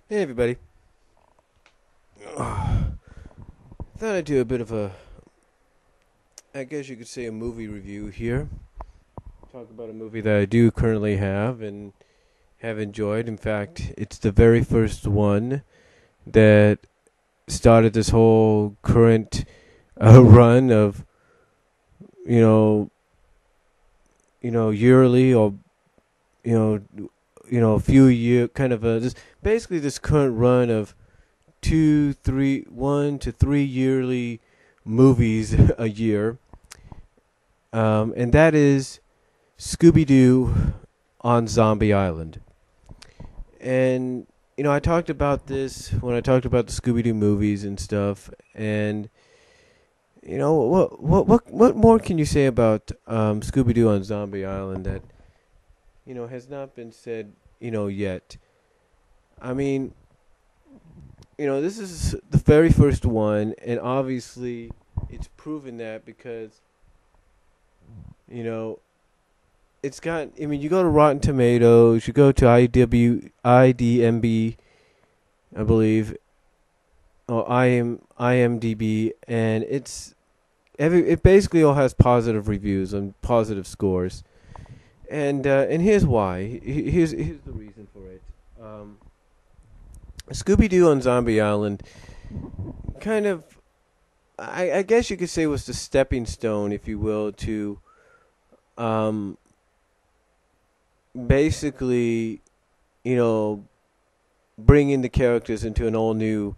Hey everybody. Thought I'd do a bit of I guess you could say a movie review here. Talk about a movie that I do currently have and have enjoyed. In fact, it's the very first one that started this whole current run of, you know, yearly or, you know, a few year kind of basically this current run of 1 to 3 yearly movies a year, and that is Scooby-Doo on Zombie Island. And I talked about this when I talked about the Scooby-Doo movies and stuff. And what more can you say about Scooby-Doo on Zombie Island that has not been said yet? I mean, this is the very first one, and obviously it's proven that because, you know, it's got, I mean, you go to Rotten Tomatoes, you go to IDMB, I believe, or IMDb, and it basically all has positive reviews and positive scores. And here's why. Here's the reason for it. Scooby-Doo on Zombie Island kind of, I guess you could say, was the stepping stone, if you will, to um, basically, bringing the characters into an all new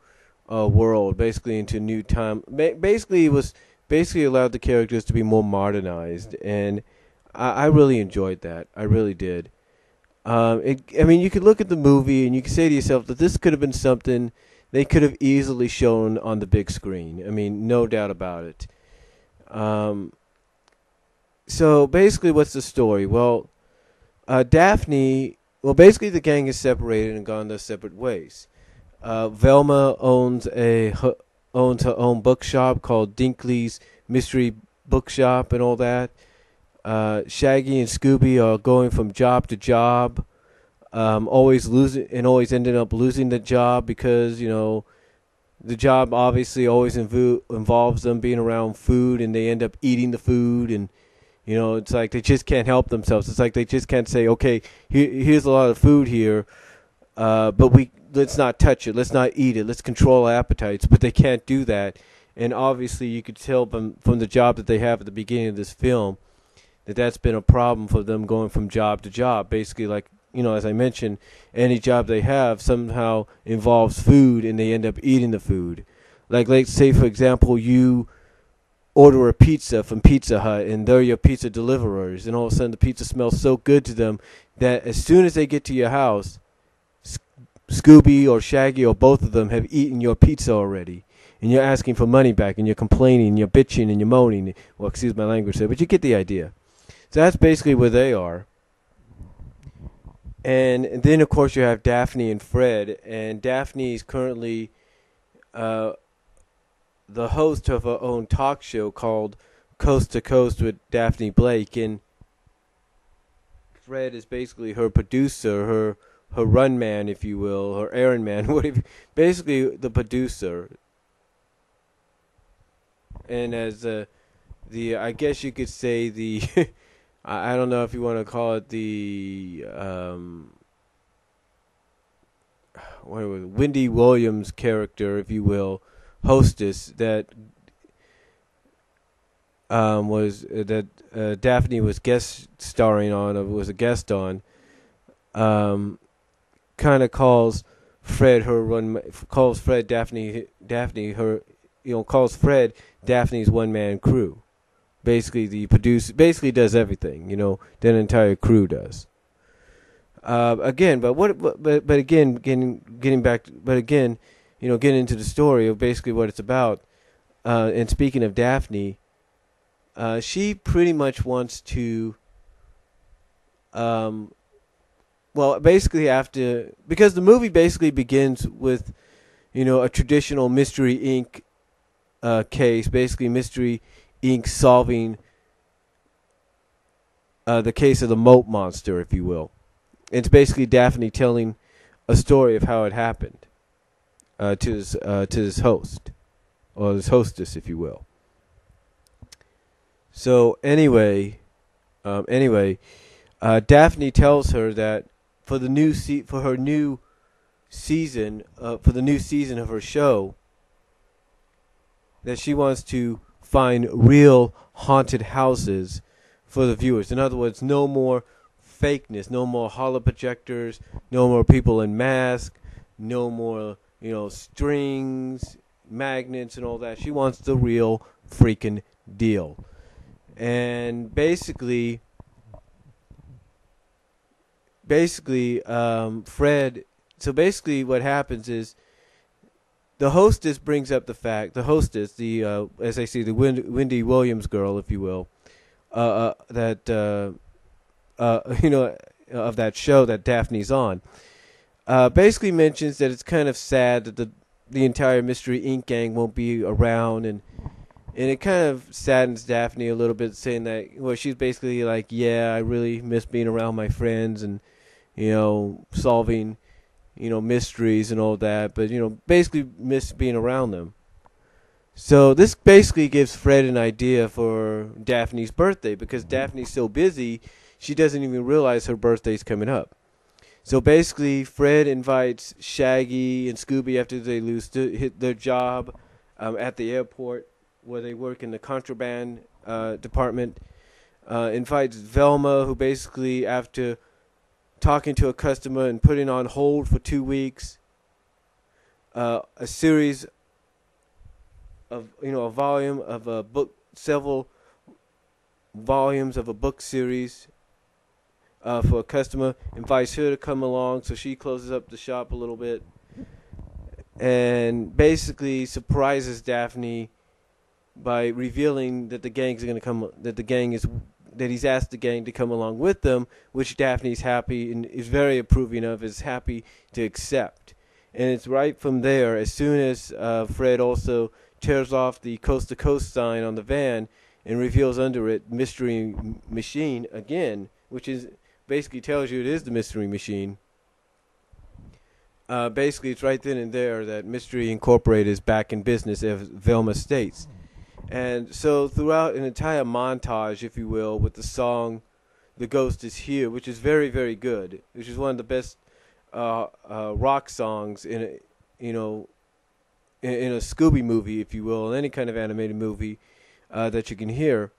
world, basically into new time. Basically, it was basically allowed the characters to be more modernized, and I really enjoyed that. I really did. I mean, you could look at the movie and you could say to yourself that this could have been something they could have easily shown on the big screen. I mean, no doubt about it. Um, so basically, what's the story? Well, Daphne. Well, basically, the gang is separated and gone their separate ways. Velma owns her own bookshop called Dinkley's Mystery Bookshop and all that. Shaggy and Scooby are going from job to job, always losing and always ending up losing the job because the job obviously always involves them being around food, and they end up eating the food, and it's like they just can't help themselves. It's like they just can't say, okay, here's a lot of food here, but let's not touch it, let's not eat it, let's control our appetites. But they can't do that, and obviously you could tell from the job that they have at the beginning of this film that's been a problem for them going from job to job. Basically, like, as I mentioned, any job they have somehow involves food, and they end up eating the food. Like, let's say, for example, you order a pizza from Pizza Hut, and they're your pizza deliverers, and all of a sudden the pizza smells so good to them that as soon as they get to your house, Scooby or Shaggy or both of them have eaten your pizza already. And you're asking for money back, and you're complaining, and you're bitching, and you're moaning. Well, excuse my language there, but you get the idea. So that's basically where they are. And then, of course, you have Daphne and Fred. And Daphne is currently the host of her own talk show called Coast to Coast with Daphne Blake. And Fred is basically her producer, her run man, if you will, her errand man, whatever. Basically, the producer. And as I guess you could say the I don't know if you want to call it the what was it, Wendy Williams character, if you will, hostess that was that Daphne was guest starring on, or was a guest on. Kind of calls Fred Daphne her, calls Fred Daphne's one man crew. Basically, the producer basically does everything. That entire crew does. Again, but again, getting back, but again, getting into the story of basically what it's about. And speaking of Daphne, she pretty much wants to, basically because the movie basically begins with, a traditional Mystery Inc. Case, basically Mystery Inc. solving the case of the moat monster, if you will. It's basically Daphne telling a story of how it happened to this host, or this hostess, if you will. So Daphne tells her that for the new for her new season, for the new season of her show, that she wants to find real haunted houses for the viewers. In other words, no more fakeness, no more hollow projectors, no more people in masks, no more, strings, magnets, and all that. She wants the real freaking deal. And basically, Fred. So basically, what happens is the hostess brings up the fact. The hostess, as I see, the Wendy Williams girl, if you will, that of that show that Daphne's on, basically mentions that it's kind of sad that the entire Mystery Inc. gang won't be around, and it kind of saddens Daphne a little bit, saying that, well, she's basically like, yeah, I really miss being around my friends and, solving, mysteries and all that, but, basically miss being around them. So this basically gives Fred an idea for Daphne's birthday, because Daphne's so busy, she doesn't even realize her birthday's coming up. So basically, Fred invites Shaggy and Scooby after they hit their job at the airport, where they work in the contraband department. Invites Velma, who basically, after talking to a customer and putting on hold for 2 weeks, a series of, a volume of a book, several volumes of a book series for a customer, invites her to come along, so she closes up the shop a little bit and basically surprises Daphne by revealing that the gang's going to come, that he's asked the gang to come along with them, which Daphne's happy and is very approving of, is happy to accept. And it's right from there, as soon as Fred also tears off the Coast to Coast sign on the van and reveals under it Mystery Machine again, which is basically tells you it is the Mystery Machine. Basically, it's right then and there that Mystery Incorporated is back in business, as Velma states. And so throughout an entire montage, if you will, with the song "The Ghost Is Here," which is very, very good, which is one of the best rock songs in a, in a Scooby movie, if you will, in any kind of animated movie that you can hear.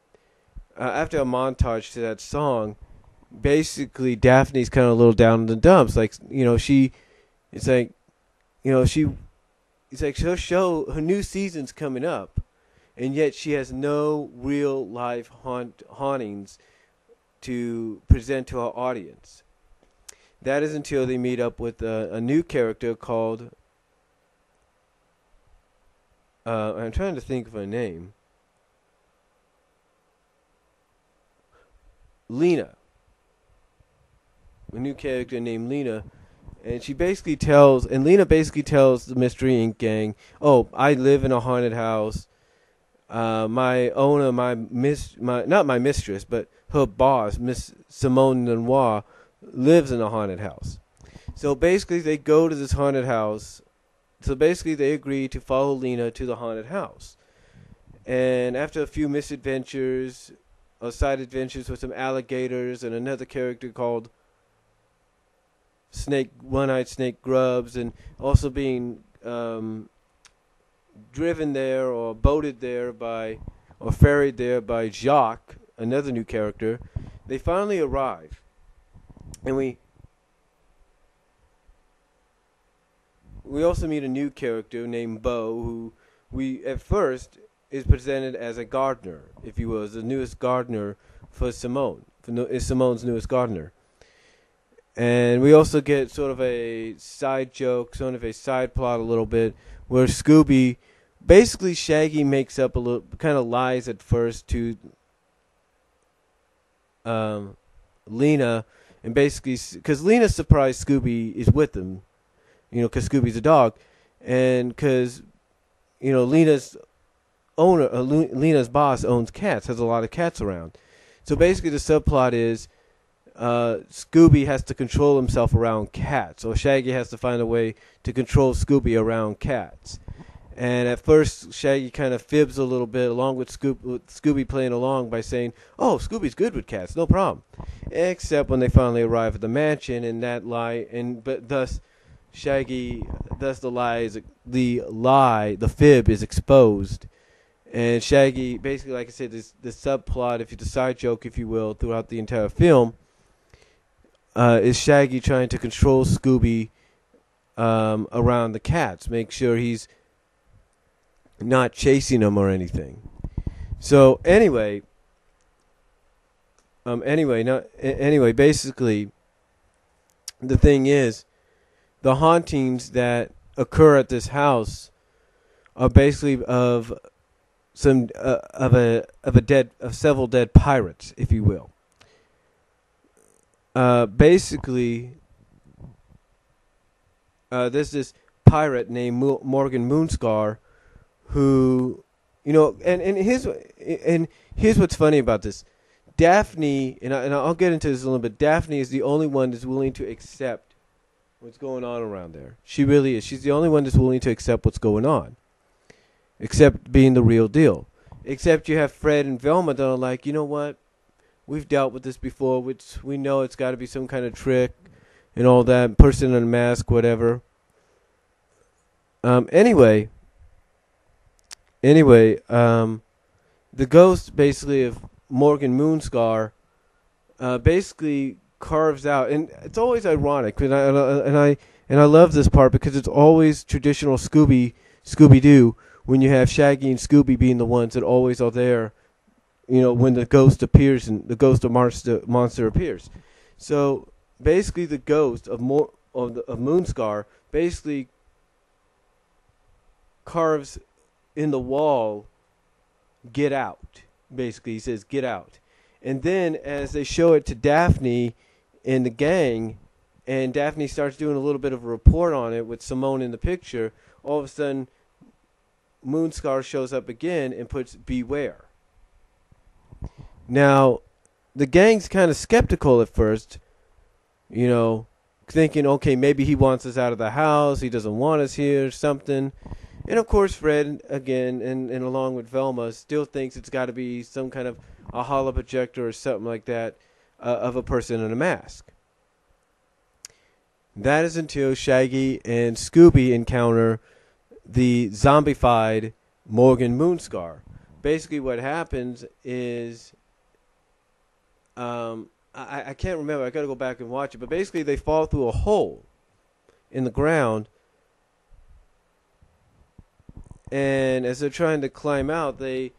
After a montage to that song, basically Daphne's kind of a little down in the dumps. Like, it's like her show, her new season's coming up, and yet she has no real life hauntings to present to her audience. That is until they meet up with a new character called, I'm trying to think of her name, Lena. A new character named Lena. And Lena basically tells the Mystery Inc. gang, oh, I live in a haunted house. My owner, not my mistress, but her boss, Miss Simone Lenoir, lives in a haunted house. So basically they go to this haunted house. So basically they agree to follow Lena to the haunted house. And after a few misadventures, or side adventures with some alligators and another character called One-Eyed Snake Grubbs, and also being driven there or boated there by, or ferried there by Jacques, another new character, they finally arrive. And we also meet a new character named Bo, who we at first is presented as a gardener, if you will, as the newest gardener for Simone. Is Simone's newest gardener. And we also get sort of a side joke, sort of a side plot a little bit, where basically Shaggy makes up a little, kind of lies at first to Lena, and basically, because Lena's surprised Scooby is with them, because Scooby's a dog, and because, Lena's boss owns cats, has a lot of cats around. So basically the subplot is, Scooby has to control himself around cats, or Shaggy has to find a way to control Scooby around cats. And at first, Shaggy kind of fibs a little bit, along with Scooby playing along by saying, "Oh, Scooby's good with cats, no problem." Except when they finally arrive at the mansion, and that lie, and but thus Shaggy, thus the fib is exposed, and Shaggy, basically, like I said, the subplot, the side joke, if you will, throughout the entire film, is Shaggy trying to control Scooby around the cats, make sure he's not chasing them or anything. So anyway, basically, the thing is, the hauntings that occur at this house are basically of several dead pirates, if you will. Basically, there's this pirate named Morgan Moonscar, who, and here's what's funny about this. Daphne, and I'll get into this a little bit. Daphne is the only one that's willing to accept what's going on around there. She really is. She's the only one that's willing to accept what's going on, except being the real deal. Except you have Fred and Velma that are like, you know what? We've dealt with this before. Which we know it's got to be some kind of trick and all that. Person in a mask, whatever. Anyway, the ghost basically of Morgan Moonscar basically carves out, and it's always ironic, and I love this part because it's always traditional Scooby-Doo when you have Shaggy and Scooby being the ones that always are there, when the ghost appears and the ghost of monster appears. So basically, the ghost of Moonscar basically carves in the wall, "Get out." Basically, he says, "Get out." And then as they show it to Daphne and the gang, and Daphne starts doing a little bit of a report on it with Simone in the picture, all of a sudden Moonscar shows up again and puts "Beware." Now, the gang's kind of skeptical at first, thinking, okay, maybe he wants us out of the house, he doesn't want us here, something. And of course, Fred, again, and along with Velma, still thinks it's got to be some kind of a hollow projector or something like that of a person in a mask. That is until Shaggy and Scooby encounter the zombified Morgan Moonscar. Basically, what happens is, I can't remember, I got to go back and watch it, but basically they fall through a hole in the ground. And as they're trying to climb out, courtesy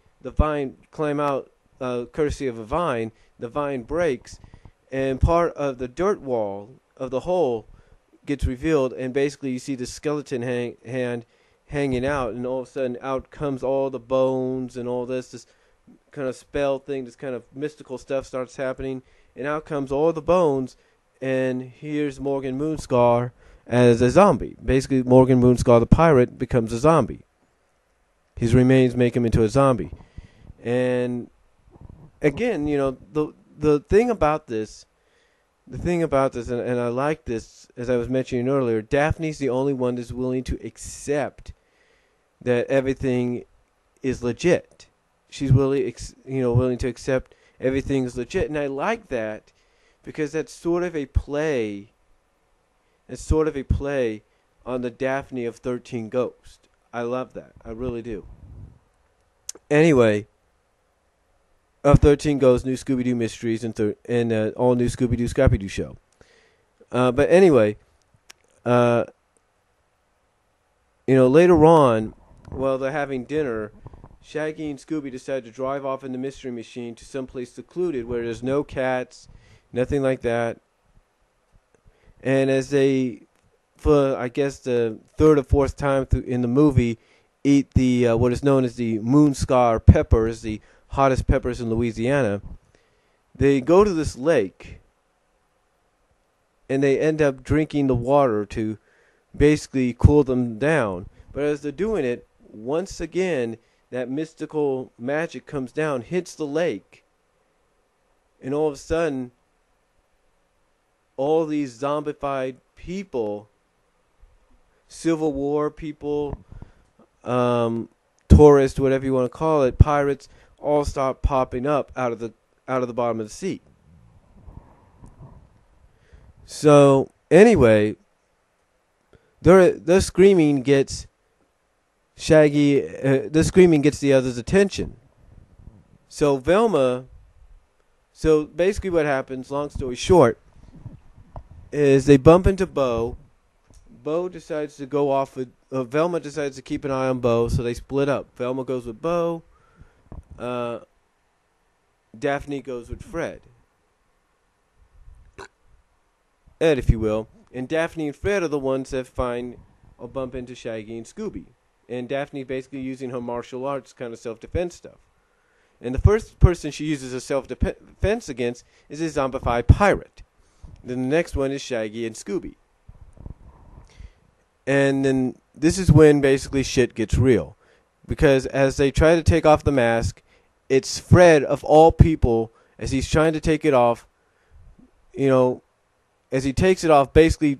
of a vine. The vine breaks, and part of the dirt wall of the hole gets revealed, and basically you see the skeleton hand hanging out, and all of a sudden out comes all the bones and all this kind of spell thing, this kind of mystical stuff starts happening, and out comes all the bones, and here's Morgan Moonscar as a zombie. Basically, Morgan Moonscar, the pirate, becomes a zombie. His remains make him into a zombie. And again, the thing about this, and I like this, as I was mentioning earlier, Daphne's the only one that's willing to accept that everything is legit. She's willing to accept everything is legit. And I like that because that's sort of a play. It's sort of a play on the Daphne of 13 Ghosts. I love that. I really do. Anyway, of 13 Ghosts, New Scooby-Doo Mysteries, and all new Scooby-Doo Scrappy-Doo show. But anyway, later on, while they're having dinner, Shaggy and Scooby decide to drive off in the Mystery Machine to someplace secluded where there's no cats, nothing like that. And as they, for I guess the third or fourth time in the movie, eat the what is known as the Moonscar peppers, the hottest peppers in Louisiana, they go to this lake, and they end up drinking the water to basically cool them down. But as they're doing it, once again, that mystical magic comes down, hits the lake, and all of a sudden, all these zombified people, Civil War people, tourists, whatever you want to call it, pirates, all start popping up out of the bottom of the sea. So anyway, the screaming gets Shaggy. The screaming gets the others' attention. So Velma. So basically, what happens? Long story short, is they bump into Bo. Bo decides to go off with. Velma decides to keep an eye on Bo, so they split up. Velma goes with Bo. Daphne goes with Fred. Ed, if you will. And Daphne and Fred are the ones that find or bump into Shaggy and Scooby. And Daphne basically using her martial arts kind of self-defense stuff. And the first person she uses her self-defense against is a zombified pirate. Then the next one is Shaggy and Scooby. And then this is when basically shit gets real. Because as they try to take off the mask, it's Fred, of all people, as he's trying to take it off, as he takes it off, basically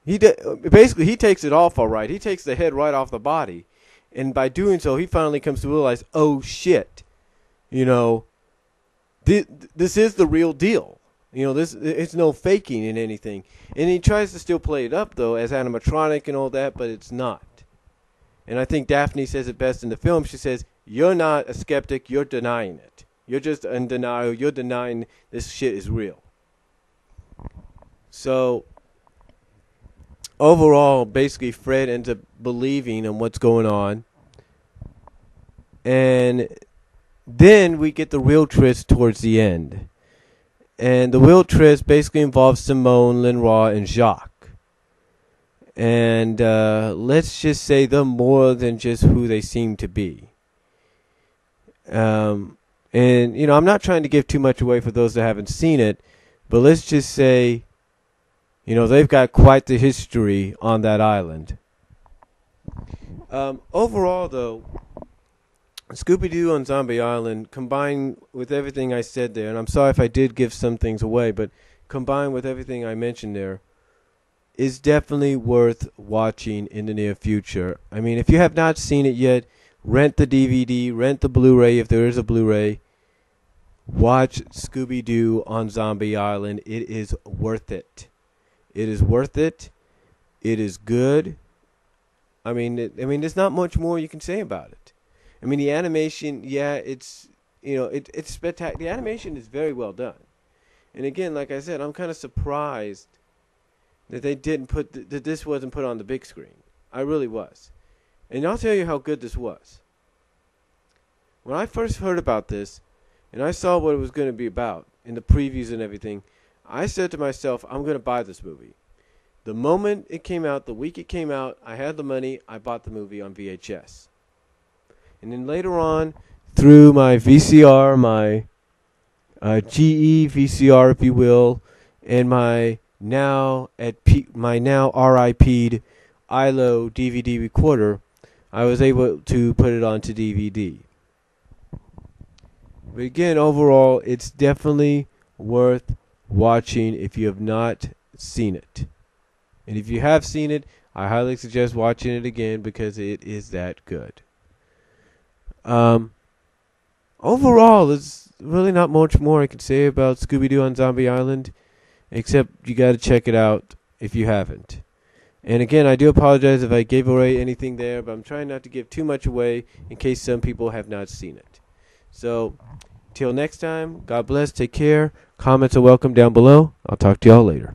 he takes it off all right. He takes the head right off the body. And by doing so, he finally comes to realize, oh, shit. This is the real deal. It's no faking in anything. And he tries to still play it up, though, as animatronic and all that, but it's not. And I think Daphne says it best in the film. She says, you're not a skeptic, you're denying it. You're just in denial. You're denying this shit is real. So, overall, basically, Fred ends up believing in what's going on. And then we get the real twist towards the end. And the real twist basically involves Simone, Lenoir, and Jacques. And let's just say they're more than just who they seem to be. And, I'm not trying to give too much away for those that haven't seen it. But let's just say, they've got quite the history on that island. Overall, though, Scooby-Doo on Zombie Island, combined with everything I said there, and I'm sorry if I did give some things away, but combined with everything I mentioned there, is definitely worth watching in the near future. I mean, if you have not seen it yet, rent the DVD, rent the Blu-ray if there is a Blu-ray. Watch Scooby-Doo on Zombie Island. It is worth it. It is worth it. It is good. I mean, there's not much more you can say about it. I mean, the animation, yeah, it's spectacular. The animation is very well done. And again, like I said, I'm kind of surprised that they didn't that this wasn't put on the big screen. I really was. And I'll tell you how good this was. When I first heard about this, and I saw what it was going to be about in the previews and everything, I said to myself, I'm going to buy this movie. The moment it came out, the week it came out, I had the money, I bought the movie on VHS. And then later on, through my VCR, my GE VCR, if you will, and my now RIP'd ILO DVD recorder, I was able to put it onto DVD. But again, overall, it's definitely worth watching if you have not seen it. And if you have seen it, I highly suggest watching it again because it is that good. Overall, there's really not much more I can say about Scooby-Doo on Zombie Island, except you got to check it out if you haven't. And again, I do apologize if I gave away anything there, but I'm trying not to give too much away in case some people have not seen it. So, till next time, God bless, take care. Comments are welcome down below. I'll talk to y'all later.